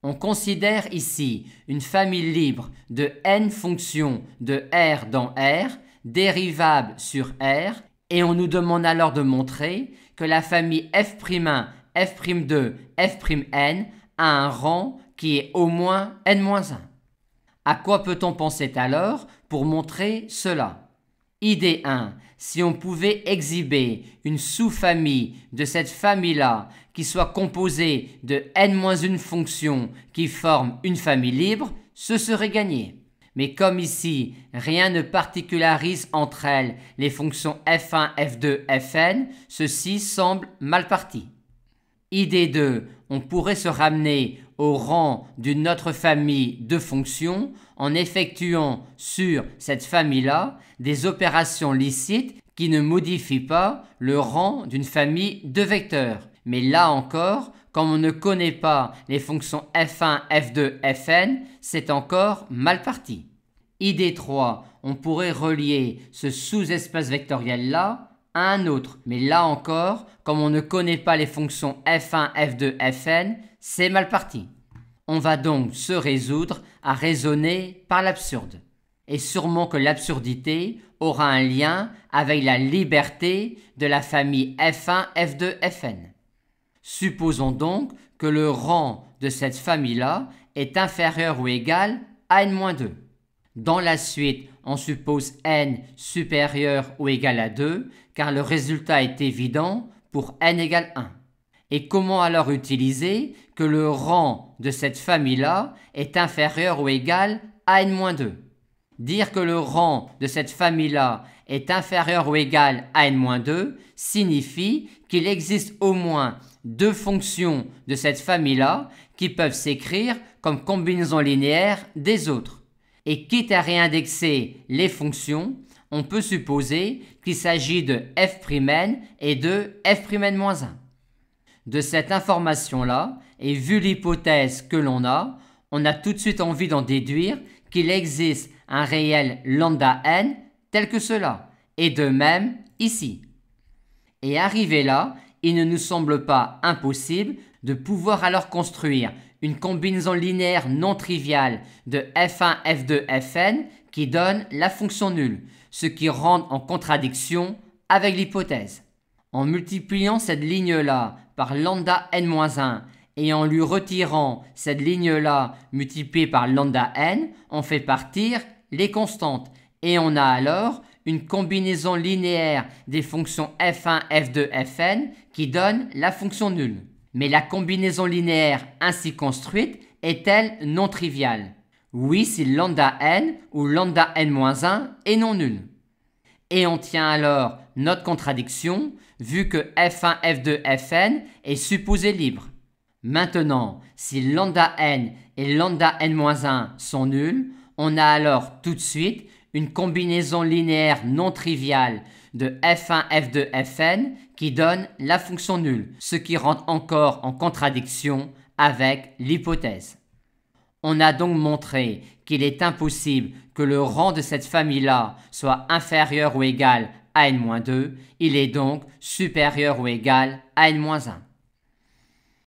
On considère ici une famille libre de n fonctions de R dans R, dérivable sur R, et on nous demande alors de montrer que la famille f'1, f'2, f'n a un rang qui est au moins n-1. À quoi peut-on penser alors pour montrer cela? Idée 1. Si on pouvait exhiber une sous-famille de cette famille-là qui soit composée de n-1 fonctions qui forment une famille libre, ce serait gagné. Mais comme ici, rien ne particularise entre elles les fonctions f1, f2, fn, ceci semble mal parti. Idée 2. On pourrait se ramener au rang d'une autre famille de fonctions en effectuant sur cette famille-là des opérations licites qui ne modifient pas le rang d'une famille de vecteurs. Mais là encore, comme on ne connaît pas les fonctions f1, f2, fn, c'est encore mal parti. Idée 3. On pourrait relier ce sous-espace vectoriel-là à un autre. Mais là encore, comme on ne connaît pas les fonctions f1, f2, fn, c'est mal parti. On va donc se résoudre à raisonner par l'absurde. Et sûrement que l'absurdité aura un lien avec la liberté de la famille f1, f2, fn. Supposons donc que le rang de cette famille-là est inférieur ou égal à n-2. Dans la suite, on suppose n supérieur ou égal à 2, car le résultat est évident pour n égale 1. Et comment alors utiliser que le rang de cette famille-là est inférieur ou égal à n-2? Dire que le rang de cette famille-là est inférieur ou égal à n-2 signifie qu'il existe au moins deux fonctions de cette famille-là qui peuvent s'écrire comme combinaison linéaire des autres. Et quitte à réindexer les fonctions, on peut supposer qu'il s'agit de f'n et de f'n-1. De cette information-là, et vu l'hypothèse que l'on a tout de suite envie d'en déduire qu'il existe un réel lambda n tel que cela, et de même ici. Et arrivé là, il ne nous semble pas impossible de pouvoir alors construire une combinaison linéaire non triviale de f1, f2, fn qui donne la fonction nulle, ce qui rentre en contradiction avec l'hypothèse. En multipliant cette ligne-là par lambda n-1 et en lui retirant cette ligne-là multipliée par lambda n, on fait partir les constantes et on a alors une combinaison linéaire des fonctions f1, f2, fn qui donne la fonction nulle. Mais la combinaison linéaire ainsi construite est-elle non triviale? Oui, si lambda n ou lambda n-1 est non nul. Et on tient alors notre contradiction vu que f1, f2, fn est supposé libre. Maintenant, si lambda n et lambda n-1 sont nuls, on a alors tout de suite une combinaison linéaire non triviale de f1, f2, fn qui donne la fonction nulle, ce qui rentre encore en contradiction avec l'hypothèse. On a donc montré qu'il est impossible que le rang de cette famille-là soit inférieur ou égal à n-2, il est donc supérieur ou égal à n-1.